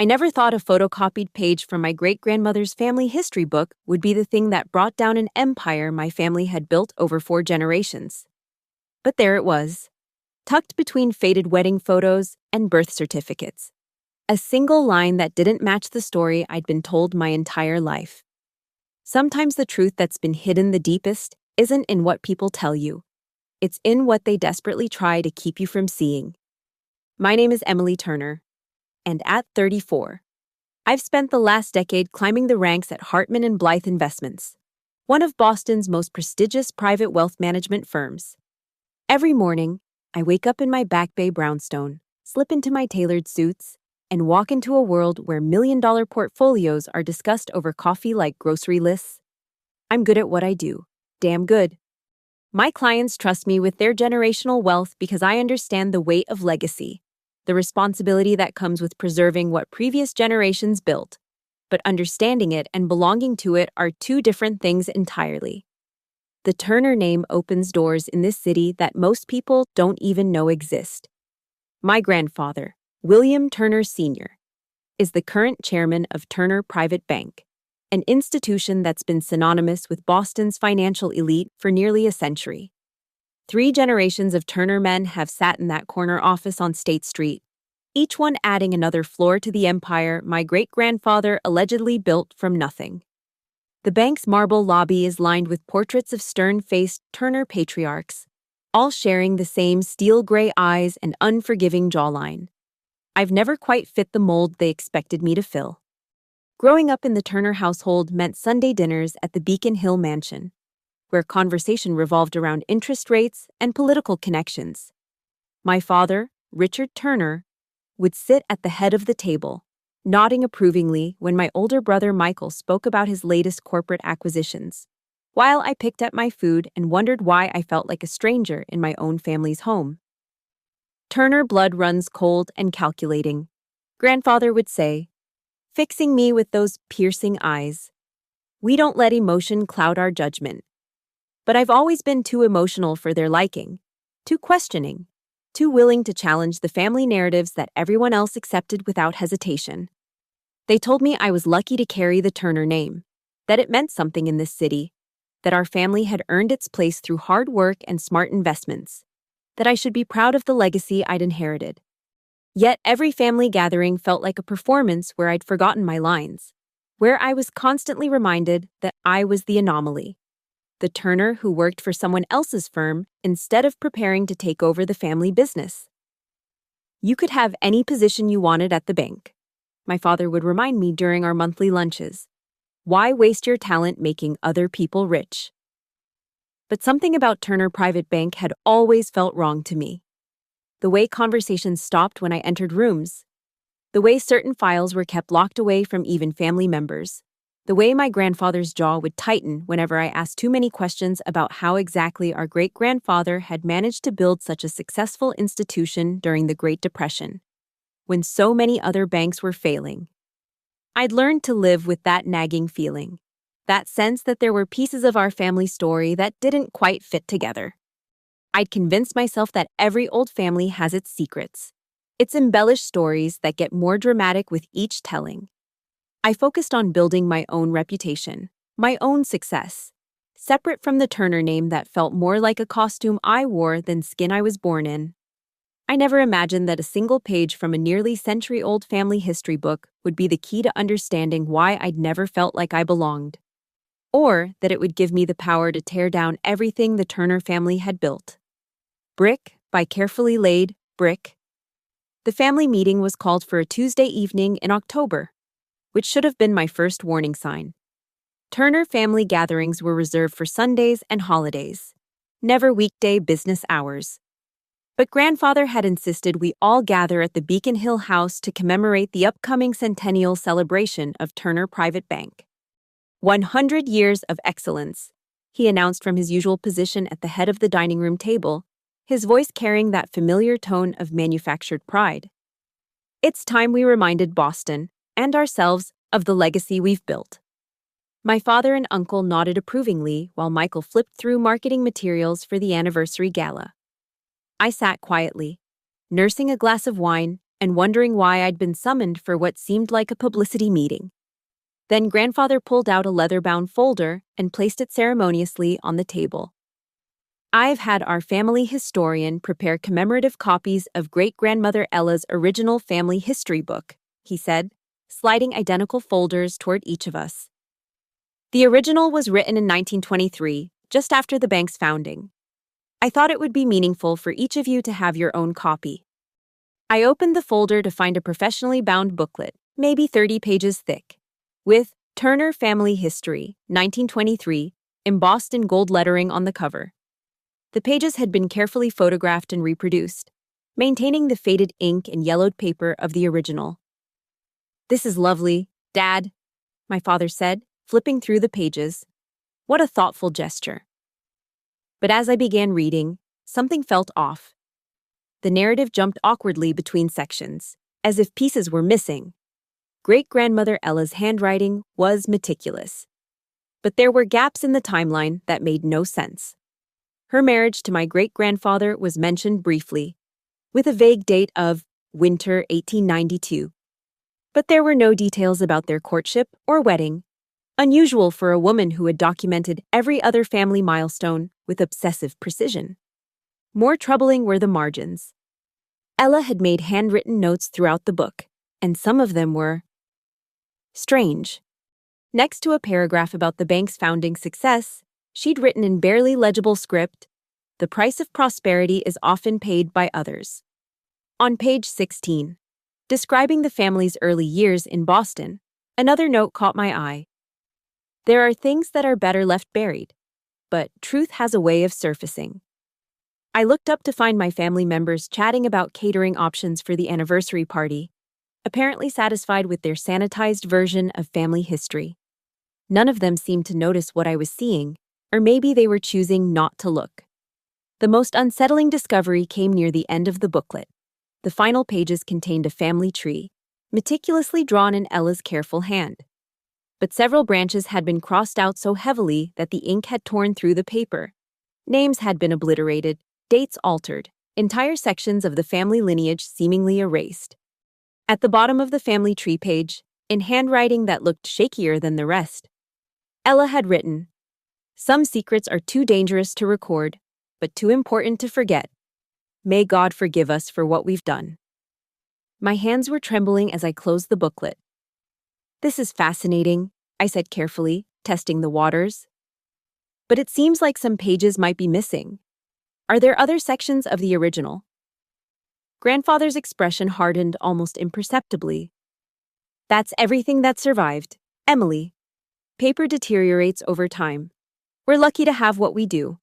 I never thought a photocopied page from my great-grandmother's family history book would be the thing that brought down an empire my family had built over 4 generations. But there it was, tucked between faded wedding photos and birth certificates. A single line that didn't match the story I'd been told my entire life. Sometimes the truth that's been hidden the deepest isn't in what people tell you. It's in what they desperately try to keep you from seeing. My name is Emily Turner, and at 34, I've spent the last decade climbing the ranks at Hartman and Blythe Investments, one of Boston's most prestigious private wealth management firms. Every morning, I wake up in my Back Bay brownstone, slip into my tailored suits, and walk into a world where million-dollar portfolios are discussed over coffee like grocery lists. I'm good at what I do. Damn good. My clients trust me with their generational wealth because I understand the weight of legacy, the responsibility that comes with preserving what previous generations built. But understanding it and belonging to it are two different things entirely. The Turner name opens doors in this city that most people don't even know exist. My grandfather, William Turner Sr., is the current chairman of Turner Private Bank, an institution that's been synonymous with Boston's financial elite for nearly a century. 3 generations of Turner men have sat in that corner office on State Street, each one adding another floor to the empire my great-grandfather allegedly built from nothing. The bank's marble lobby is lined with portraits of stern-faced Turner patriarchs, all sharing the same steel-gray eyes and unforgiving jawline. I've never quite fit the mold they expected me to fill. Growing up in the Turner household meant Sunday dinners at the Beacon Hill Mansion, where conversation revolved around interest rates and political connections. My father, Richard Turner, would sit at the head of the table, nodding approvingly when my older brother Michael spoke about his latest corporate acquisitions, while I picked at my food and wondered why I felt like a stranger in my own family's home. Turner blood runs cold and calculating, Grandfather would say, fixing me with those piercing eyes. We don't let emotion cloud our judgment. But I've always been too emotional for their liking, too questioning, too willing to challenge the family narratives that everyone else accepted without hesitation. They told me I was lucky to carry the Turner name, that it meant something in this city, that our family had earned its place through hard work and smart investments, that I should be proud of the legacy I'd inherited. Yet every family gathering felt like a performance where I'd forgotten my lines, where I was constantly reminded that I was the anomaly, the Turner who worked for someone else's firm instead of preparing to take over the family business. You could have any position you wanted at the bank, my father would remind me during our monthly lunches. Why waste your talent making other people rich? But something about Turner Private Bank had always felt wrong to me. The way conversations stopped when I entered rooms, the way certain files were kept locked away from even family members, the way my grandfather's jaw would tighten whenever I asked too many questions about how exactly our great-grandfather had managed to build such a successful institution during the Great Depression, when so many other banks were failing. I'd learned to live with that nagging feeling, that sense that there were pieces of our family story that didn't quite fit together. I'd convinced myself that every old family has its secrets, its embellished stories that get more dramatic with each telling. I focused on building my own reputation, my own success, separate from the Turner name that felt more like a costume I wore than skin I was born in. I never imagined that a single page from a nearly century-old family history book would be the key to understanding why I'd never felt like I belonged, or that it would give me the power to tear down everything the Turner family had built. Brick by carefully laid brick. The family meeting was called for a Tuesday evening in October, which should have been my first warning sign. Turner family gatherings were reserved for Sundays and holidays, never weekday business hours. But Grandfather had insisted we all gather at the Beacon Hill house to commemorate the upcoming centennial celebration of Turner Private Bank. 100 years of excellence, he announced from his usual position at the head of the dining room table, his voice carrying that familiar tone of manufactured pride. It's time we reminded Boston and ourselves of the legacy we've built. My father and uncle nodded approvingly while Michael flipped through marketing materials for the anniversary gala. I sat quietly, nursing a glass of wine and wondering why I'd been summoned for what seemed like a publicity meeting. Then Grandfather pulled out a leather-bound folder and placed it ceremoniously on the table. I've had our family historian prepare commemorative copies of great-grandmother Ella's original family history book, he said, sliding identical folders toward each of us. The original was written in 1923, just after the bank's founding. I thought it would be meaningful for each of you to have your own copy. I opened the folder to find a professionally bound booklet, maybe 30 pages thick, with Turner Family History, 1923, embossed in gold lettering on the cover. The pages had been carefully photographed and reproduced, maintaining the faded ink and yellowed paper of the original. "This is lovely, Dad," my father said, flipping through the pages. What a thoughtful gesture. But as I began reading, something felt off. The narrative jumped awkwardly between sections, as if pieces were missing. Great-grandmother Ella's handwriting was meticulous. But there were gaps in the timeline that made no sense. Her marriage to my great-grandfather was mentioned briefly, with a vague date of winter 1892. But there were no details about their courtship or wedding, unusual for a woman who had documented every other family milestone with obsessive precision. More troubling were the margins. Ella had made handwritten notes throughout the book, and some of them were strange. Next to a paragraph about the bank's founding success, she'd written in barely legible script, "The price of prosperity is often paid by others." On page 16, describing the family's early years in Boston, another note caught my eye. "There are things that are better left buried, but truth has a way of surfacing." I looked up to find my family members chatting about catering options for the anniversary party, apparently satisfied with their sanitized version of family history. None of them seemed to notice what I was seeing, or maybe they were choosing not to look. The most unsettling discovery came near the end of the booklet. The final pages contained a family tree, meticulously drawn in Ella's careful hand. But several branches had been crossed out so heavily that the ink had torn through the paper. Names had been obliterated, dates altered, entire sections of the family lineage seemingly erased. At the bottom of the family tree page, in handwriting that looked shakier than the rest, Ella had written, "Some secrets are too dangerous to record, but too important to forget. May God forgive us for what we've done." My hands were trembling as I closed the booklet. "This is fascinating," I said carefully, testing the waters. "But it seems like some pages might be missing. Are there other sections of the original?" Grandfather's expression hardened almost imperceptibly. "That's everything that survived, Emily. Paper deteriorates over time. We're lucky to have what we do."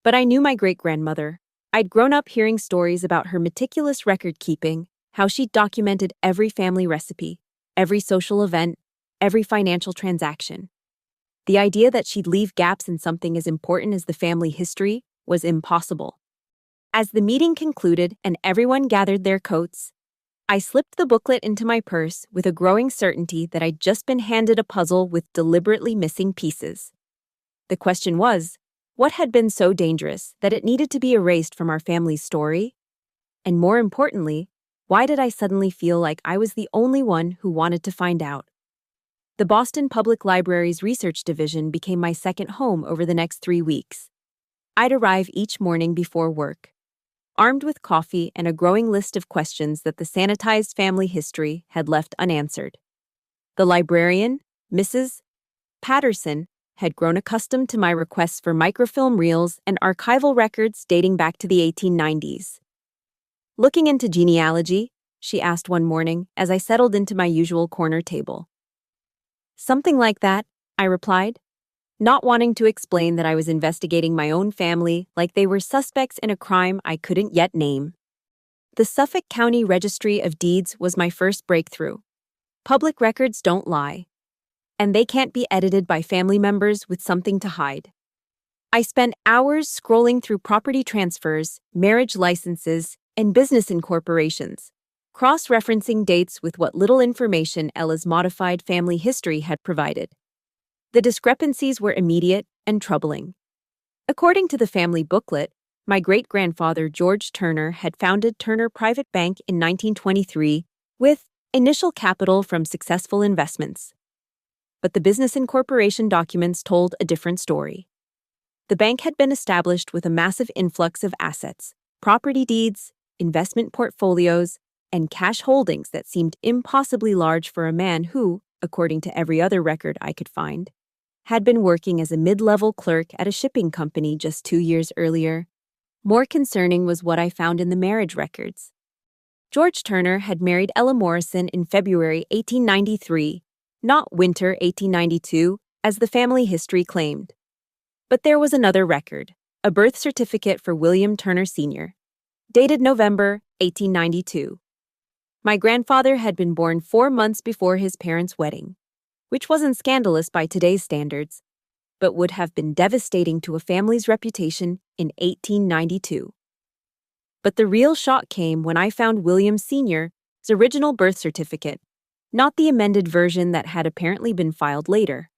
But I knew my great-grandmother. I'd grown up hearing stories about her meticulous record-keeping, how she'd documented every family recipe, every social event, every financial transaction. The idea that she'd leave gaps in something as important as the family history was impossible. As the meeting concluded and everyone gathered their coats, I slipped the booklet into my purse with a growing certainty that I'd just been handed a puzzle with deliberately missing pieces. The question was, what had been so dangerous that it needed to be erased from our family's story? And more importantly, why did I suddenly feel like I was the only one who wanted to find out? The Boston Public Library's research division became my second home over the next 3 weeks. I'd arrive each morning before work, armed with coffee and a growing list of questions that the sanitized family history had left unanswered. The librarian, Mrs. Patterson, had grown accustomed to my requests for microfilm reels and archival records dating back to the 1890s. "Looking into genealogy?" she asked one morning as I settled into my usual corner table. "Something like that," I replied, not wanting to explain that I was investigating my own family like they were suspects in a crime I couldn't yet name. The Suffolk County Registry of Deeds was my first breakthrough. Public records don't lie, and they can't be edited by family members with something to hide. I spent hours scrolling through property transfers, marriage licenses, and business incorporations, cross-referencing dates with what little information Ella's modified family history had provided. The discrepancies were immediate and troubling. According to the family booklet, My great-grandfather, George Turner, had founded Turner Private Bank in 1923 with initial capital from successful investments. But the business incorporation documents told a different story. The bank had been established with a massive influx of assets, property deeds, investment portfolios, and cash holdings that seemed impossibly large for a man who, according to every other record I could find, had been working as a mid-level clerk at a shipping company just 2 years earlier. More concerning was what I found in the marriage records. George Turner had married Ella Morrison in February 1893, not winter 1892, as the family history claimed. But there was another record, a birth certificate for William Turner Sr., dated November 1892. My grandfather had been born 4 months before his parents' wedding, which wasn't scandalous by today's standards, but would have been devastating to a family's reputation in 1892. But the real shock came when I found William Sr.'s original birth certificate, not the amended version that had apparently been filed later.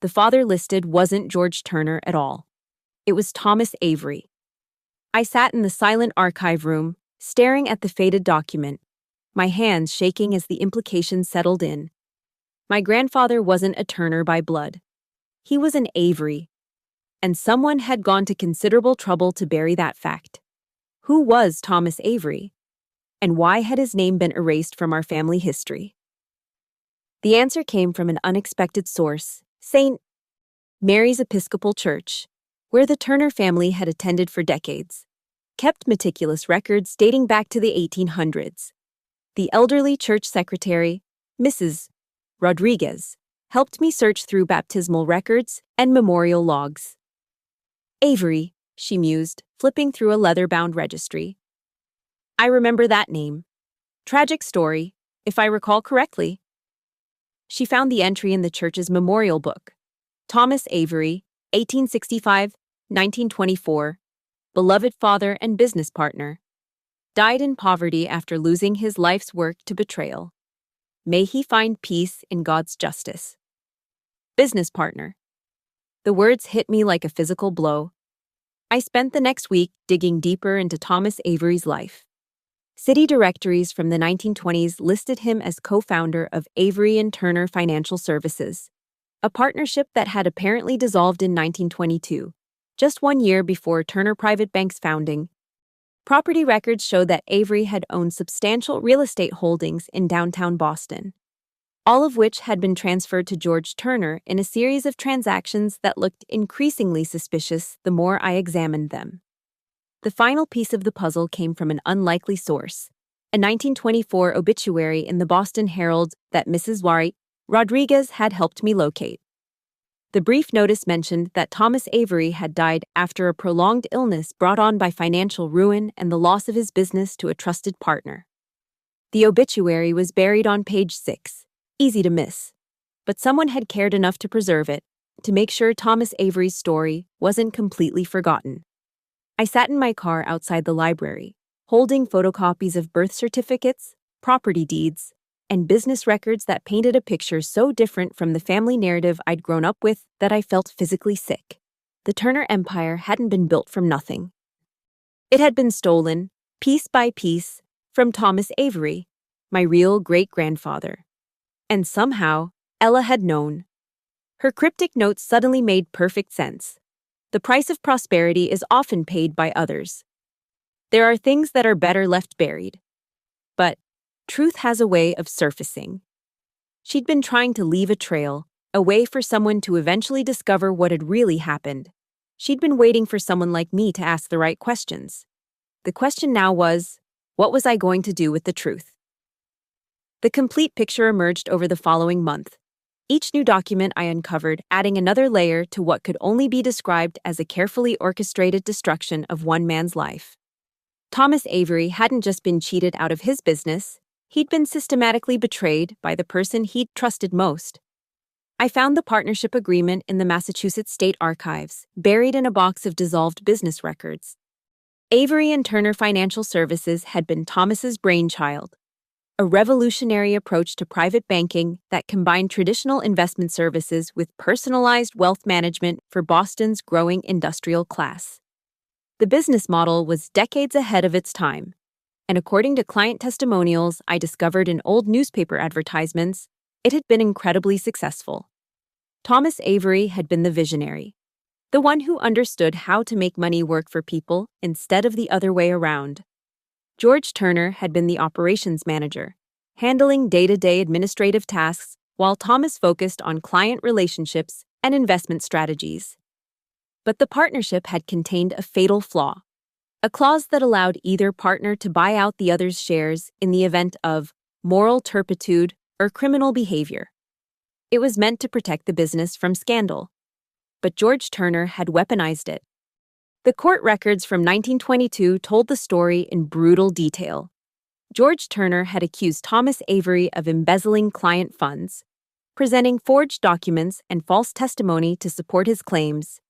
The father listed wasn't George Turner at all. It was Thomas Avery. I sat in the silent archive room, staring at the faded document, my hands shaking as the implications settled in. My grandfather wasn't a Turner by blood. He was an Avery, and someone had gone to considerable trouble to bury that fact. Who was Thomas Avery? And why had his name been erased from our family history? The answer came from an unexpected source, St. Mary's Episcopal Church, where the Turner family had attended for decades, kept meticulous records dating back to the 1800s. The elderly church secretary, Mrs. Rodriguez, helped me search through baptismal records and memorial logs. Avery, she mused, flipping through a leather-bound registry. I remember that name. Tragic story, if I recall correctly. She found the entry in the church's memorial book. Thomas Avery, 1865-1924, beloved father and business partner, died in poverty after losing his life's work to betrayal. May he find peace in God's justice. Business partner. The words hit me like a physical blow. I spent the next week digging deeper into Thomas Avery's life. City directories from the 1920s listed him as co-founder of Avery and Turner Financial Services, a partnership that had apparently dissolved in 1922, just 1 year before Turner Private Bank's founding. Property records show that Avery had owned substantial real estate holdings in downtown Boston, all of which had been transferred to George Turner in a series of transactions that looked increasingly suspicious the more I examined them. The final piece of the puzzle came from an unlikely source, a 1924 obituary in the Boston Herald that Mrs. Rodriguez had helped me locate. The brief notice mentioned that Thomas Avery had died after a prolonged illness brought on by financial ruin and the loss of his business to a trusted partner. The obituary was buried on page 6, easy to miss, but someone had cared enough to preserve it, to make sure Thomas Avery's story wasn't completely forgotten. I sat in my car outside the library, holding photocopies of birth certificates, property deeds, and business records that painted a picture so different from the family narrative I'd grown up with that I felt physically sick. The Turner Empire hadn't been built from nothing. It had been stolen, piece by piece, from Thomas Avery, my real great-grandfather. And somehow, Ella had known. Her cryptic notes suddenly made perfect sense. The price of prosperity is often paid by others. There are things that are better left buried. But truth has a way of surfacing. She'd been trying to leave a trail, a way for someone to eventually discover what had really happened. She'd been waiting for someone like me to ask the right questions. The question now was, what was I going to do with the truth? The complete picture emerged over the following month, each new document I uncovered adding another layer to what could only be described as a carefully orchestrated destruction of one man's life. Thomas Avery hadn't just been cheated out of his business, he'd been systematically betrayed by the person he'd trusted most. I found the partnership agreement in the Massachusetts State Archives, buried in a box of dissolved business records. Avery and Turner Financial Services had been Thomas's brainchild, a revolutionary approach to private banking that combined traditional investment services with personalized wealth management for Boston's growing industrial class. The business model was decades ahead of its time, and according to client testimonials I discovered in old newspaper advertisements, it had been incredibly successful. Thomas Avery had been the visionary, the one who understood how to make money work for people instead of the other way around. George Turner had been the operations manager, handling day-to-day administrative tasks while Thomas focused on client relationships and investment strategies. But the partnership had contained a fatal flaw, a clause that allowed either partner to buy out the other's shares in the event of moral turpitude or criminal behavior. It was meant to protect the business from scandal, but George Turner had weaponized it. The court records from 1922 told the story in brutal detail. George Turner had accused Thomas Avery of embezzling client funds, presenting forged documents and false testimony to support his claims.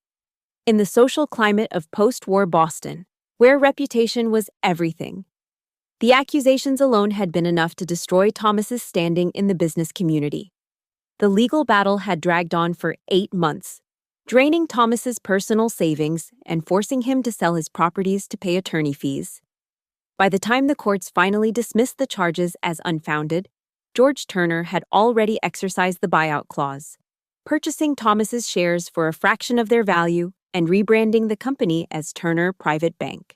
In the social climate of post-war Boston, where reputation was everything, the accusations alone had been enough to destroy Thomas's standing in the business community. The legal battle had dragged on for 8 months, draining Thomas's personal savings and forcing him to sell his properties to pay attorney fees. By the time the courts finally dismissed the charges as unfounded, George Turner had already exercised the buyout clause, purchasing Thomas's shares for a fraction of their value and rebranding the company as Turner Private Bank.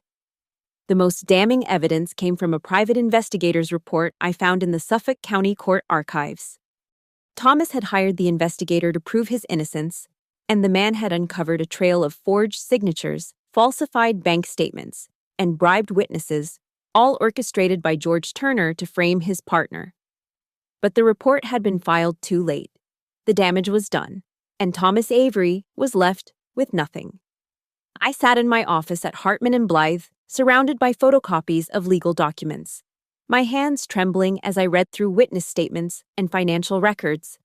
The most damning evidence came from a private investigator's report I found in the Suffolk County Court archives. Thomas had hired the investigator to prove his innocence, and the man had uncovered a trail of forged signatures, falsified bank statements, and bribed witnesses, all orchestrated by George Turner to frame his partner. But the report had been filed too late. The damage was done, and Thomas Avery was left with nothing. I sat in my office at Hartman and Blythe, surrounded by photocopies of legal documents, my hands trembling as I read through witness statements and financial records.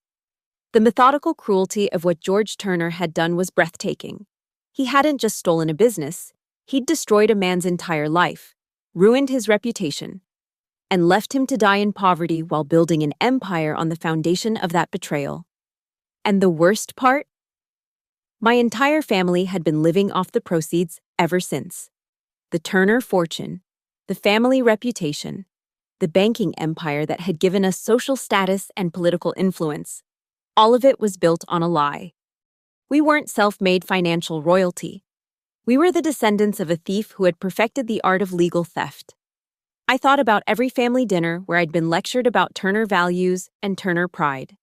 The methodical cruelty of what George Turner had done was breathtaking. He hadn't just stolen a business, he'd destroyed a man's entire life, ruined his reputation, and left him to die in poverty while building an empire on the foundation of that betrayal. And the worst part? My entire family had been living off the proceeds ever since. The Turner fortune, the family reputation, the banking empire that had given us social status and political influence. All of it was built on a lie. We weren't self-made financial royalty. We were the descendants of a thief who had perfected the art of legal theft. I thought about every family dinner where I'd been lectured about Turner values and Turner pride.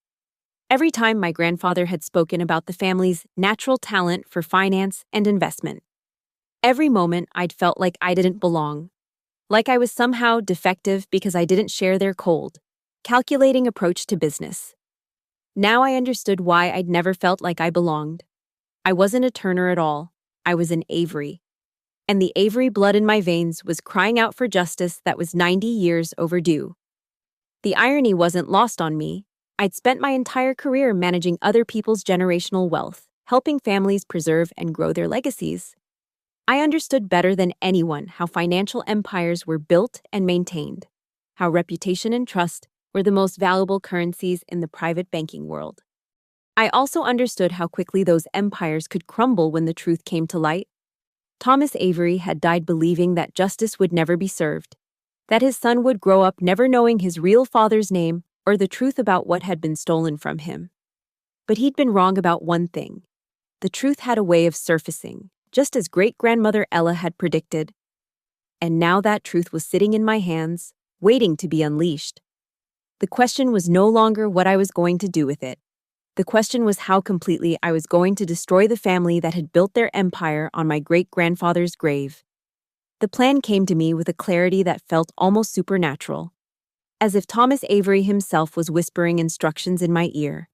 Every time my grandfather had spoken about the family's natural talent for finance and investment. Every moment I'd felt like I didn't belong, like I was somehow defective because I didn't share their cold, calculating approach to business. Now I understood why I'd never felt like I belonged. I wasn't a Turner at all. I was an Avery. And the Avery blood in my veins was crying out for justice that was 90 years overdue. The irony wasn't lost on me. I'd spent my entire career managing other people's generational wealth, helping families preserve and grow their legacies. I understood better than anyone how financial empires were built and maintained, how reputation and trust were the most valuable currencies in the private banking world. I also understood how quickly those empires could crumble when the truth came to light. Thomas Avery had died believing that justice would never be served, that his son would grow up never knowing his real father's name or the truth about what had been stolen from him. But he'd been wrong about one thing. The truth had a way of surfacing, just as great-grandmother Ella had predicted. And now that truth was sitting in my hands, waiting to be unleashed. The question was no longer what I was going to do with it. The question was how completely I was going to destroy the family that had built their empire on my great-grandfather's grave. The plan came to me with a clarity that felt almost supernatural, as if Thomas Avery himself was whispering instructions in my ear.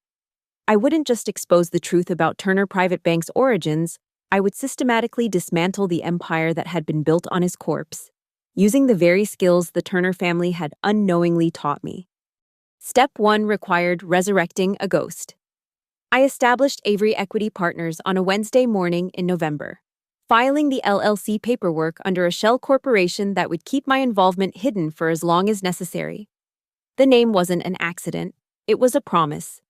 I wouldn't just expose the truth about Turner Private Bank's origins, I would systematically dismantle the empire that had been built on his corpse, using the very skills the Turner family had unknowingly taught me. Step 1 required resurrecting a ghost. I established Avery Equity Partners on a Wednesday morning in November, filing the LLC paperwork under a shell corporation that would keep my involvement hidden for as long as necessary. The name wasn't an accident, it was a promise.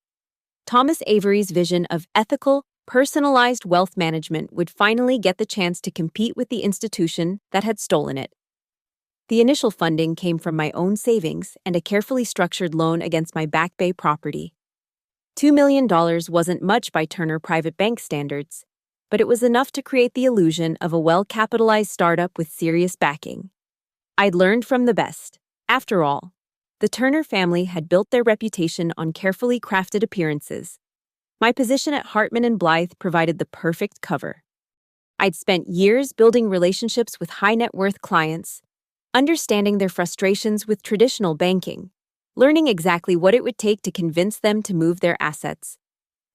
Thomas Avery's vision of ethical, Personalized wealth management would finally get the chance to compete with the institution that had stolen it. The initial funding came from my own savings and a carefully structured loan against my Back Bay property. $2 million wasn't much by Turner Private Bank standards, but it was enough to create the illusion of a well-capitalized startup with serious backing. I'd learned from the best. After all, the Turner family had built their reputation on carefully crafted appearances. My position at Hartman and Blythe provided the perfect cover. I'd spent years building relationships with high-net-worth clients, understanding their frustrations with traditional banking, learning exactly what it would take to convince them to move their assets.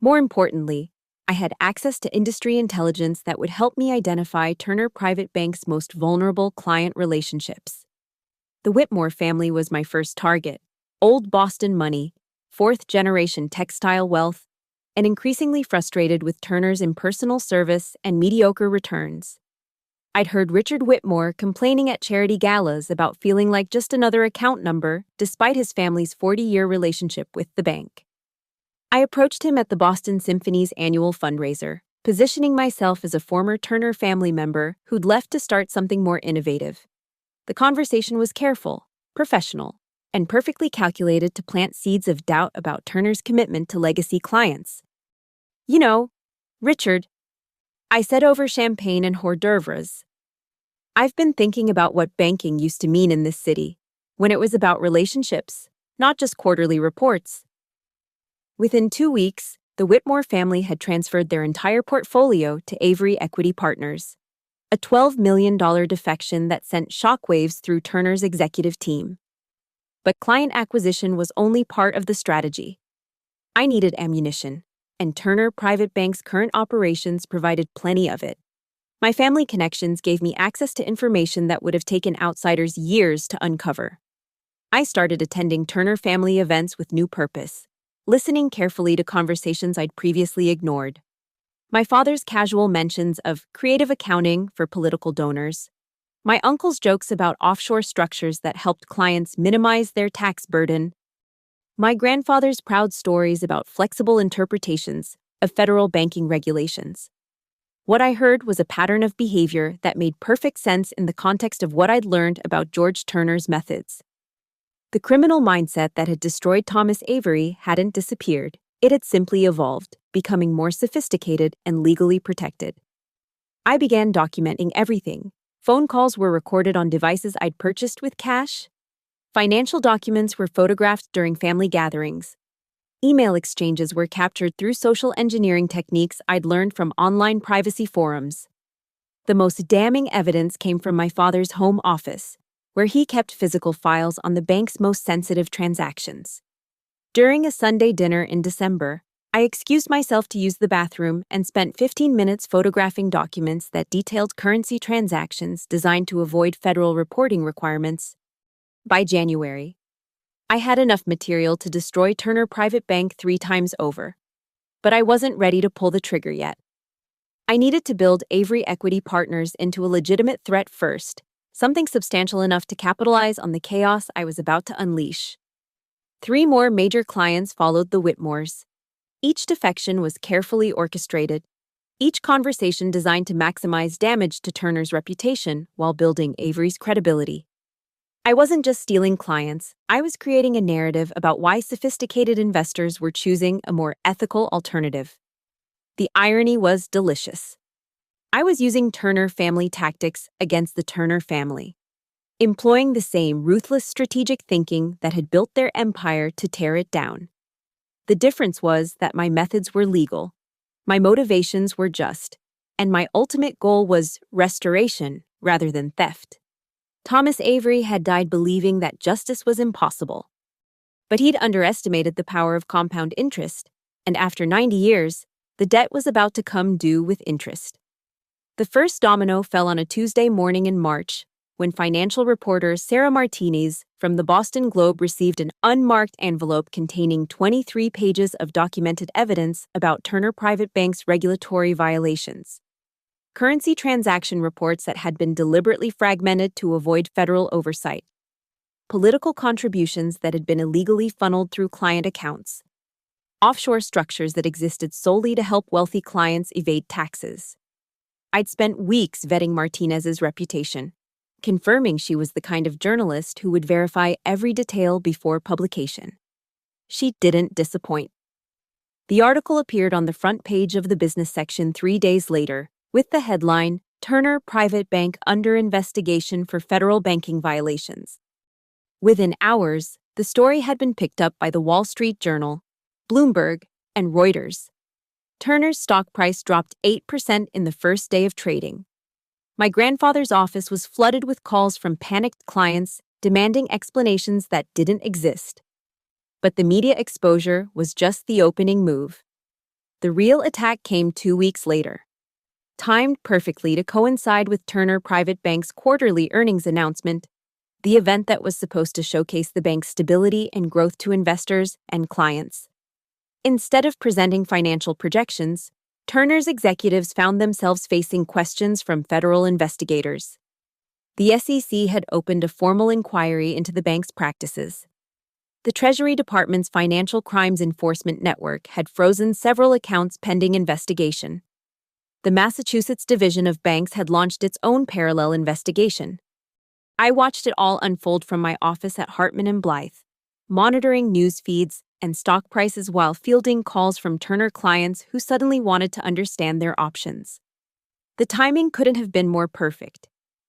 More importantly, I had access to industry intelligence that would help me identify Turner Private Bank's most vulnerable client relationships. The Whitmore family was my first target. Old Boston money, fourth-generation textile wealth, and increasingly frustrated with Turner's impersonal service and mediocre returns. I'd heard Richard Whitmore complaining at charity galas about feeling like just another account number despite his family's 40-year relationship with the bank. I approached him at the Boston Symphony's annual fundraiser, positioning myself as a former Turner family member who'd left to start something more innovative. The conversation was careful, professional, and perfectly calculated to plant seeds of doubt about Turner's commitment to legacy clients. "You know, Richard," I said over champagne and hors d'oeuvres, "I've been thinking about what banking used to mean in this city, when it was about relationships, not just quarterly reports." Within 2 weeks, the Whitmore family had transferred their entire portfolio to Avery Equity Partners, a $12 million defection that sent shockwaves through Turner's executive team. But client acquisition was only part of the strategy. I needed ammunition, and Turner Private Bank's current operations provided plenty of it. My family connections gave me access to information that would have taken outsiders years to uncover. I started attending Turner family events with new purpose, listening carefully to conversations I'd previously ignored. My father's casual mentions of creative accounting for political donors, my uncle's jokes about offshore structures that helped clients minimize their tax burden, my grandfather's proud stories about flexible interpretations of federal banking regulations. What I heard was a pattern of behavior that made perfect sense in the context of what I'd learned about George Turner's methods. The criminal mindset that had destroyed Thomas Avery hadn't disappeared. It had simply evolved, becoming more sophisticated and legally protected. I began documenting everything. Phone calls were recorded on devices I'd purchased with cash. Financial documents were photographed during family gatherings. Email exchanges were captured through social engineering techniques I'd learned from online privacy forums. The most damning evidence came from my father's home office, where he kept physical files on the bank's most sensitive transactions. During a Sunday dinner in December, I excused myself to use the bathroom and spent 15 minutes photographing documents that detailed currency transactions designed to avoid federal reporting requirements. By January, I had enough material to destroy Turner Private Bank 3 times over. But I wasn't ready to pull the trigger yet. I needed to build Avery Equity Partners into a legitimate threat first, something substantial enough to capitalize on the chaos I was about to unleash. 3 more major clients followed the Whitmores. Each defection was carefully orchestrated, each conversation designed to maximize damage to Turner's reputation while building Avery's credibility. I wasn't just stealing clients, I was creating a narrative about why sophisticated investors were choosing a more ethical alternative. The irony was delicious. I was using Turner family tactics against the Turner family, employing the same ruthless strategic thinking that had built their empire to tear it down. The difference was that my methods were legal, my motivations were just, and my ultimate goal was restoration rather than theft. Thomas Avery had died believing that justice was impossible. But he'd underestimated the power of compound interest, and after 90 years, the debt was about to come due with interest. The first domino fell on a Tuesday morning in March, when financial reporter Sarah Martinez from the Boston Globe received an unmarked envelope containing 23 pages of documented evidence about Turner Private Bank's regulatory violations. Currency transaction reports that had been deliberately fragmented to avoid federal oversight, political contributions that had been illegally funneled through client accounts, offshore structures that existed solely to help wealthy clients evade taxes. I'd spent weeks vetting Martinez's reputation, confirming she was the kind of journalist who would verify every detail before publication. She didn't disappoint. The article appeared on the front page of the business section 3 days later, with the headline, "Turner Private Bank Under Investigation for Federal Banking Violations." Within hours, the story had been picked up by the Wall Street Journal, Bloomberg, and Reuters. Turner's stock price dropped 8% in the first day of trading. My grandfather's office was flooded with calls from panicked clients demanding explanations that didn't exist. But the media exposure was just the opening move. The real attack came 2 weeks later. Timed perfectly to coincide with Turner Private Bank's quarterly earnings announcement, the event that was supposed to showcase the bank's stability and growth to investors and clients. Instead of presenting financial projections, Turner's executives found themselves facing questions from federal investigators. The SEC had opened a formal inquiry into the bank's practices. The Treasury Department's Financial Crimes Enforcement Network had frozen several accounts pending investigation. The Massachusetts Division of Banks had launched its own parallel investigation. I watched it all unfold from my office at Hartman and Blythe, monitoring news feeds and stock prices while fielding calls from Turner clients who suddenly wanted to understand their options. The timing couldn't have been more perfect.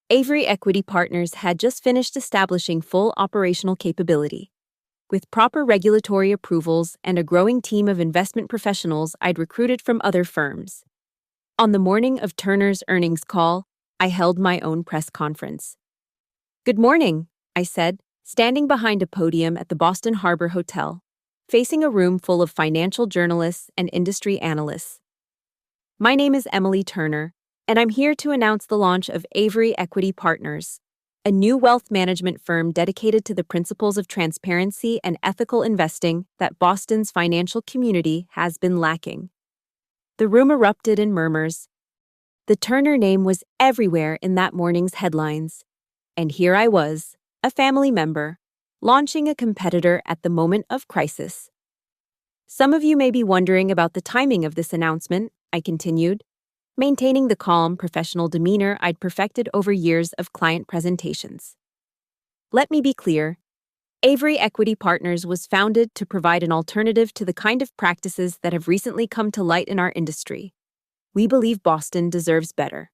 Avery Equity Partners had just finished establishing full operational capability. With proper regulatory approvals and a growing team of investment professionals I'd recruited from other firms. On the morning of Turner's earnings call, I held my own press conference. "Good morning," I said, standing behind a podium at the Boston Harbor Hotel, facing a room full of financial journalists and industry analysts. "My name is Emily Turner, and I'm here to announce the launch of Avery Equity Partners, a new wealth management firm dedicated to the principles of transparency and ethical investing that Boston's financial community has been lacking." The room erupted in murmurs. The Turner name was everywhere in that morning's headlines. And here I was, a family member, launching a competitor at the moment of crisis. "Some of you may be wondering about the timing of this announcement," I continued, maintaining the calm, professional demeanor I'd perfected over years of client presentations. "Let me be clear. Avery Equity Partners was founded to provide an alternative to the kind of practices that have recently come to light in our industry. We believe Boston deserves better."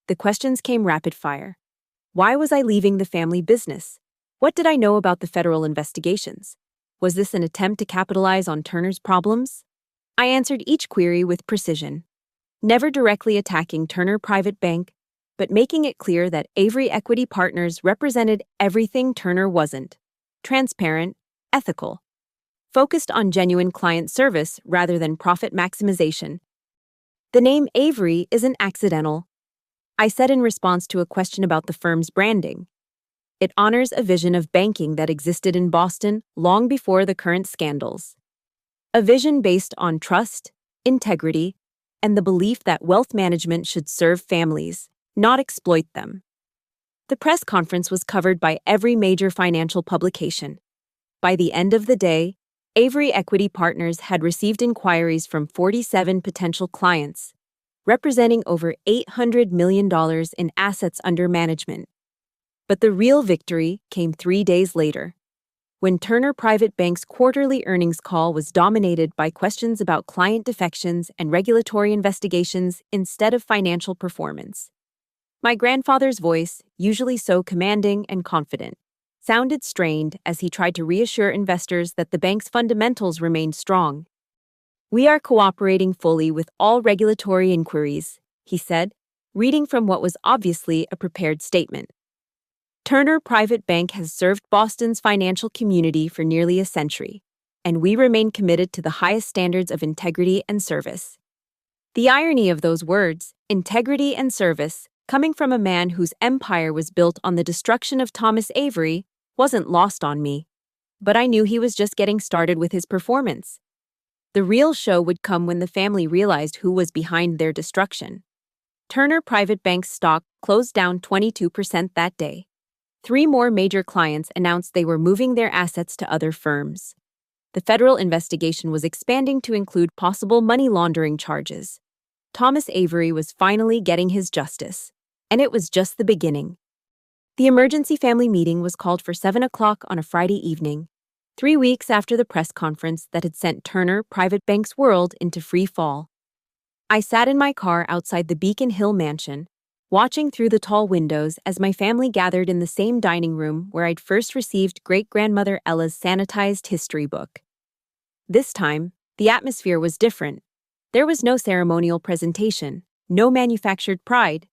The questions came rapid fire. Why was I leaving the family business? What did I know about the federal investigations? Was this an attempt to capitalize on Turner's problems? I answered each query with precision, never directly attacking Turner Private Bank, but making it clear that Avery Equity Partners represented everything Turner wasn't: transparent, ethical, focused on genuine client service rather than profit maximization. "The name Avery isn't accidental," I said in response to a question about the firm's branding. "It honors a vision of banking that existed in Boston long before the current scandals. A vision based on trust, integrity, and the belief that wealth management should serve families, not exploit them." The press conference was covered by every major financial publication. By the end of the day, Avery Equity Partners had received inquiries from 47 potential clients, representing over $800 million in assets under management. But the real victory came 3 days later, when Turner Private Bank's quarterly earnings call was dominated by questions about client defections and regulatory investigations instead of financial performance. My grandfather's voice, usually so commanding and confident, sounded strained as he tried to reassure investors that the bank's fundamentals remained strong. "We are cooperating fully with all regulatory inquiries," he said, reading from what was obviously a prepared statement. "Turner Private Bank has served Boston's financial community for nearly a century, and we remain committed to the highest standards of integrity and service." The irony of those words, integrity and service, coming from a man whose empire was built on the destruction of Thomas Avery, wasn't lost on me. But I knew he was just getting started with his performance. The real show would come when the family realized who was behind their destruction. Turner Private Bank's stock closed down 22% that day. 3 more major clients announced they were moving their assets to other firms. The federal investigation was expanding to include possible money laundering charges. Thomas Avery was finally getting his justice, and it was just the beginning. The emergency family meeting was called for 7 o'clock on a Friday evening, 3 weeks after the press conference that had sent Turner Private Bank's world into free fall. I sat in my car outside the Beacon Hill mansion, watching through the tall windows as my family gathered in the same dining room where I'd first received great-grandmother Ella's sanitized history book. This time, the atmosphere was different. There was no ceremonial presentation, no manufactured pride,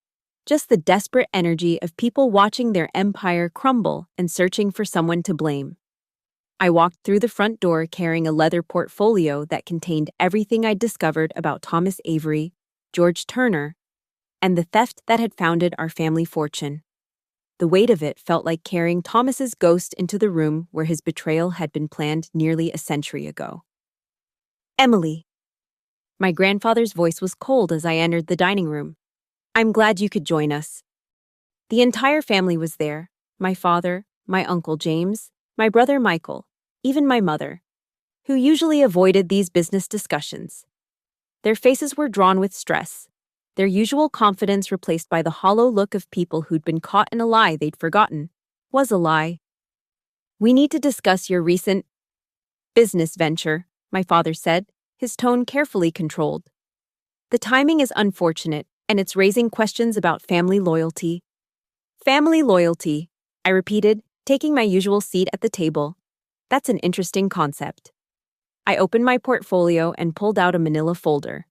just the desperate energy of people watching their empire crumble and searching for someone to blame. I walked through the front door carrying a leather portfolio that contained everything I'd discovered about Thomas Avery, George Turner, and the theft that had founded our family fortune. The weight of it felt like carrying Thomas's ghost into the room where his betrayal had been planned nearly a century ago. Emily. My grandfather's voice was cold as I entered the dining room. I'm glad you could join us. The entire family was there, my father, my uncle James, my brother Michael, even my mother, who usually avoided these business discussions. Their faces were drawn with stress, their usual confidence replaced by the hollow look of people who'd been caught in a lie they'd forgotten. Was a lie. We need to discuss your recent business venture, my father said, his tone carefully controlled. The timing is unfortunate, and it's raising questions about family loyalty. Family loyalty, I repeated, taking my usual seat at the table. That's an interesting concept. I opened my portfolio and pulled out a manila folder.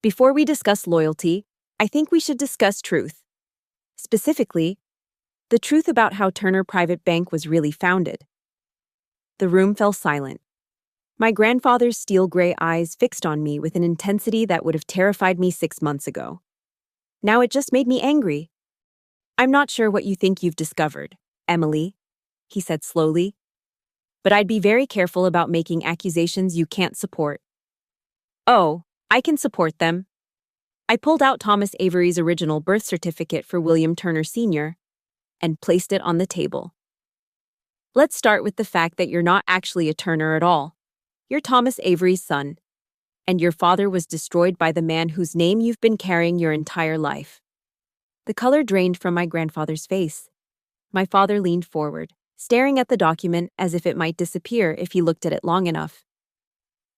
Before we discuss loyalty, I think we should discuss truth. Specifically, the truth about how Turner Private Bank was really founded. The room fell silent. My grandfather's steel-gray eyes fixed on me with an intensity that would have terrified me 6 months ago. Now it just made me angry. I'm not sure what you think you've discovered, Emily, he said slowly, but I'd be very careful about making accusations you can't support. Oh, I can support them. I pulled out Thomas Avery's original birth certificate for William Turner Sr. and placed it on the table. Let's start with the fact that you're not actually a Turner at all. You're Thomas Avery's son, and your father was destroyed by the man whose name you've been carrying your entire life. The color drained from my grandfather's face. My father leaned forward, staring at the document as if it might disappear if he looked at it long enough.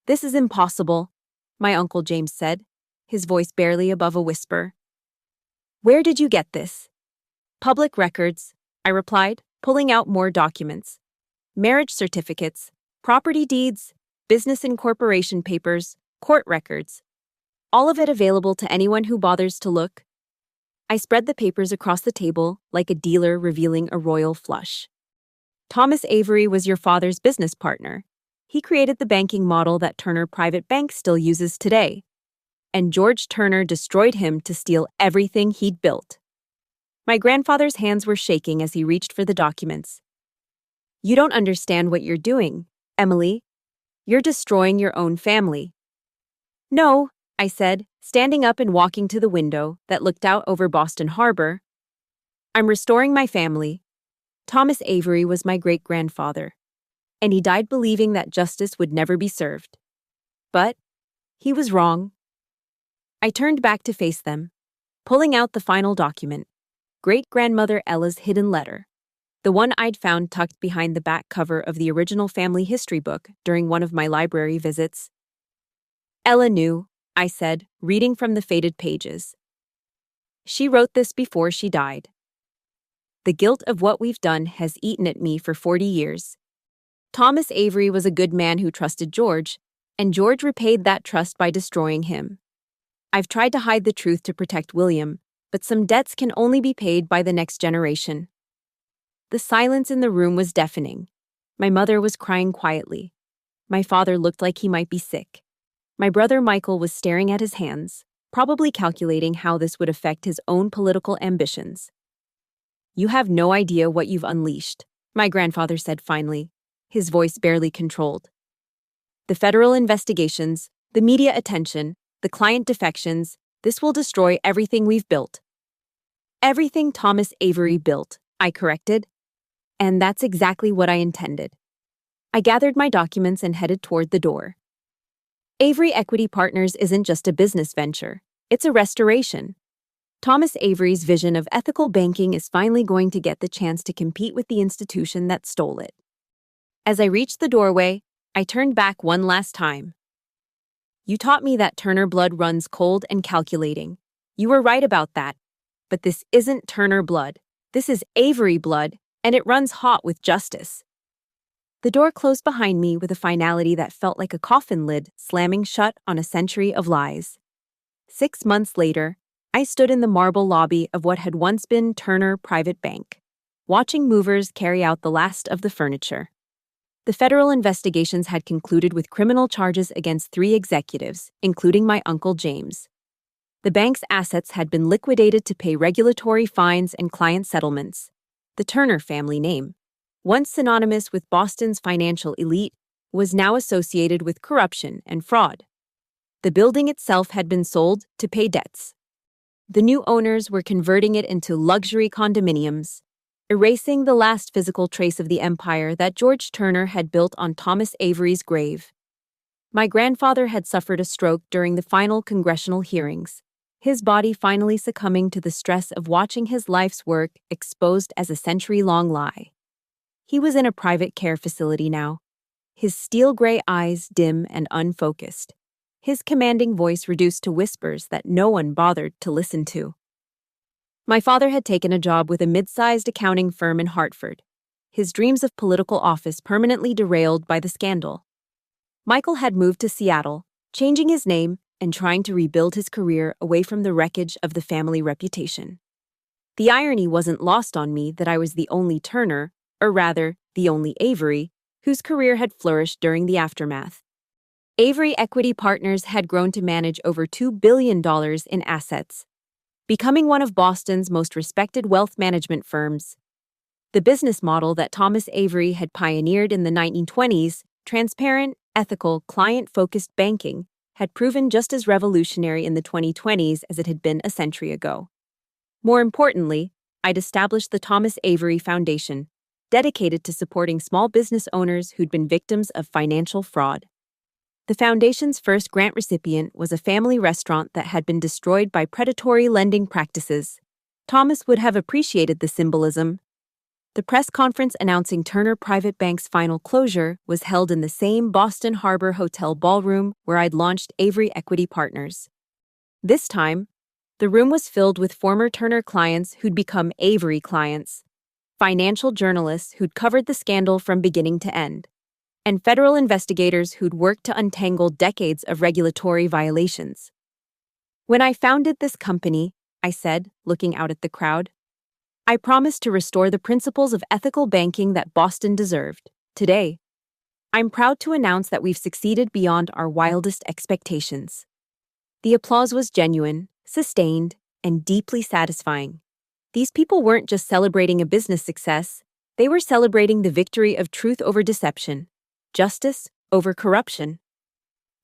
This is impossible, my Uncle James said, his voice barely above a whisper. Where did you get this? Public records, I replied, pulling out more documents. Marriage certificates, property deeds, business incorporation papers, court records. All of it available to anyone who bothers to look. I spread the papers across the table like a dealer revealing a royal flush. Thomas Avery was your father's business partner. He created the banking model that Turner Private Bank still uses today. And George Turner destroyed him to steal everything he'd built. My grandfather's hands were shaking as he reached for the documents. You don't understand what you're doing, Emily. You're destroying your own family. No, I said, standing up and walking to the window that looked out over Boston Harbor. I'm restoring my family. Thomas Avery was my great-grandfather, and he died believing that justice would never be served. But he was wrong. I turned back to face them, pulling out the final document, great-grandmother Ella's hidden letter, the one I'd found tucked behind the back cover of the original family history book during one of my library visits. Ella knew, I said, reading from the faded pages. She wrote this before she died. The guilt of what we've done has eaten at me for 40 years. Thomas Avery was a good man who trusted George, and George repaid that trust by destroying him. I've tried to hide the truth to protect William, but some debts can only be paid by the next generation. The silence in the room was deafening. My mother was crying quietly. My father looked like he might be sick. My brother Michael was staring at his hands, probably calculating how this would affect his own political ambitions. You have no idea what you've unleashed, my grandfather said finally, his voice barely controlled. The federal investigations, the media attention, the client defections, this will destroy everything we've built. Everything Thomas Avery built, I corrected. And that's exactly what I intended. I gathered my documents and headed toward the door. Avery Equity Partners isn't just a business venture, it's a restoration. Thomas Avery's vision of ethical banking is finally going to get the chance to compete with the institution that stole it. As I reached the doorway, I turned back one last time. You taught me that Turner blood runs cold and calculating. You were right about that. But this isn't Turner blood. This is Avery blood, and it runs hot with justice. The door closed behind me with a finality that felt like a coffin lid slamming shut on a century of lies. 6 months later, I stood in the marble lobby of what had once been Turner Private Bank, watching movers carry out the last of the furniture. The federal investigations had concluded with criminal charges against 3 executives, including my Uncle James. The bank's assets had been liquidated to pay regulatory fines and client settlements. The Turner family name, once synonymous with Boston's financial elite, was now associated with corruption and fraud. The building itself had been sold to pay debts. The new owners were converting it into luxury condominiums, erasing the last physical trace of the empire that George Turner had built on Thomas Avery's grave. My grandfather had suffered a stroke during the final congressional hearings, his body finally succumbing to the stress of watching his life's work exposed as a century-long lie. He was in a private care facility now, his steel-gray eyes dim and unfocused, his commanding voice reduced to whispers that no one bothered to listen to. My father had taken a job with a mid-sized accounting firm in Hartford, his dreams of political office permanently derailed by the scandal. Michael had moved to Seattle, changing his name and trying to rebuild his career away from the wreckage of the family reputation. The irony wasn't lost on me that I was the only Turner, or rather, the only Avery, whose career had flourished during the aftermath. Avery Equity Partners had grown to manage over $2 billion in assets, becoming one of Boston's most respected wealth management firms. The business model that Thomas Avery had pioneered in the 1920s, transparent, ethical, client-focused banking, had proven just as revolutionary in the 2020s as it had been a century ago. More importantly, I'd established the Thomas Avery Foundation, dedicated to supporting small business owners who'd been victims of financial fraud. The foundation's first grant recipient was a family restaurant that had been destroyed by predatory lending practices. Thomas would have appreciated the symbolism. The press conference announcing Turner Private Bank's final closure was held in the same Boston Harbor Hotel ballroom where I'd launched Avery Equity Partners. This time, the room was filled with former Turner clients who'd become Avery clients, financial journalists who'd covered the scandal from beginning to end, and federal investigators who'd worked to untangle decades of regulatory violations. When I founded this company, I said, looking out at the crowd, I promised to restore the principles of ethical banking that Boston deserved. Today, I'm proud to announce that we've succeeded beyond our wildest expectations. The applause was genuine, sustained, and deeply satisfying. These people weren't just celebrating a business success, they were celebrating the victory of truth over deception, justice over corruption.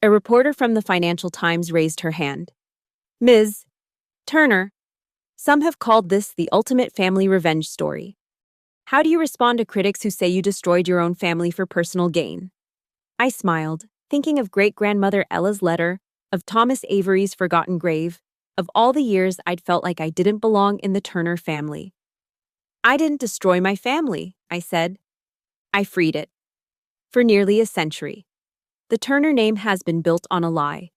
A reporter from the Financial Times raised her hand. Ms. Turner, some have called this the ultimate family revenge story. How do you respond to critics who say you destroyed your own family for personal gain? I smiled, thinking of great-grandmother Ella's letter, of Thomas Avery's forgotten grave, of all the years I'd felt like I didn't belong in the Turner family. I didn't destroy my family, I said. I freed it. For nearly a century, the Turner name has been built on a lie.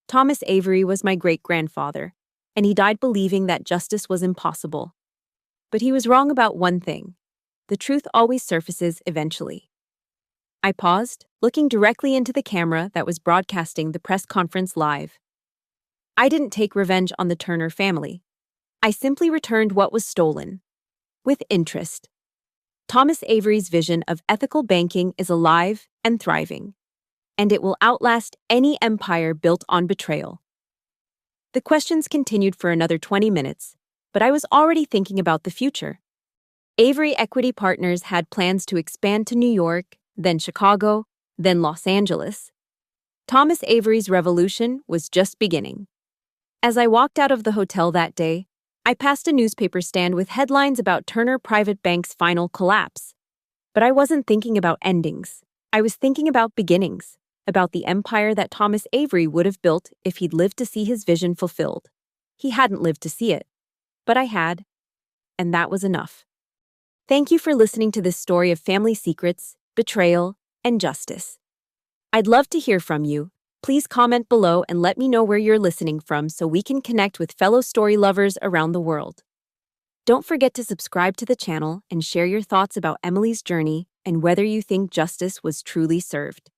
Thomas Avery was my great-grandfather, and he died believing that justice was impossible. But he was wrong about one thing. The truth always surfaces eventually. I paused, looking directly into the camera that was broadcasting the press conference live. I didn't take revenge on the Turner family. I simply returned what was stolen. With interest. Thomas Avery's vision of ethical banking is alive and thriving, and it will outlast any empire built on betrayal. The questions continued for another 20 minutes, but I was already thinking about the future. Avery Equity Partners had plans to expand to New York, then Chicago, then Los Angeles. Thomas Avery's revolution was just beginning. As I walked out of the hotel that day, I passed a newspaper stand with headlines about Turner Private Bank's final collapse. But I wasn't thinking about endings. I was thinking about beginnings, about the empire that Thomas Avery would have built if he'd lived to see his vision fulfilled. He hadn't lived to see it, but I had, and that was enough. Thank you for listening to this story of family secrets, betrayal, and justice. I'd love to hear from you. Please comment below and let me know where you're listening from so we can connect with fellow story lovers around the world. Don't forget to subscribe to the channel and share your thoughts about Emily's journey and whether you think justice was truly served.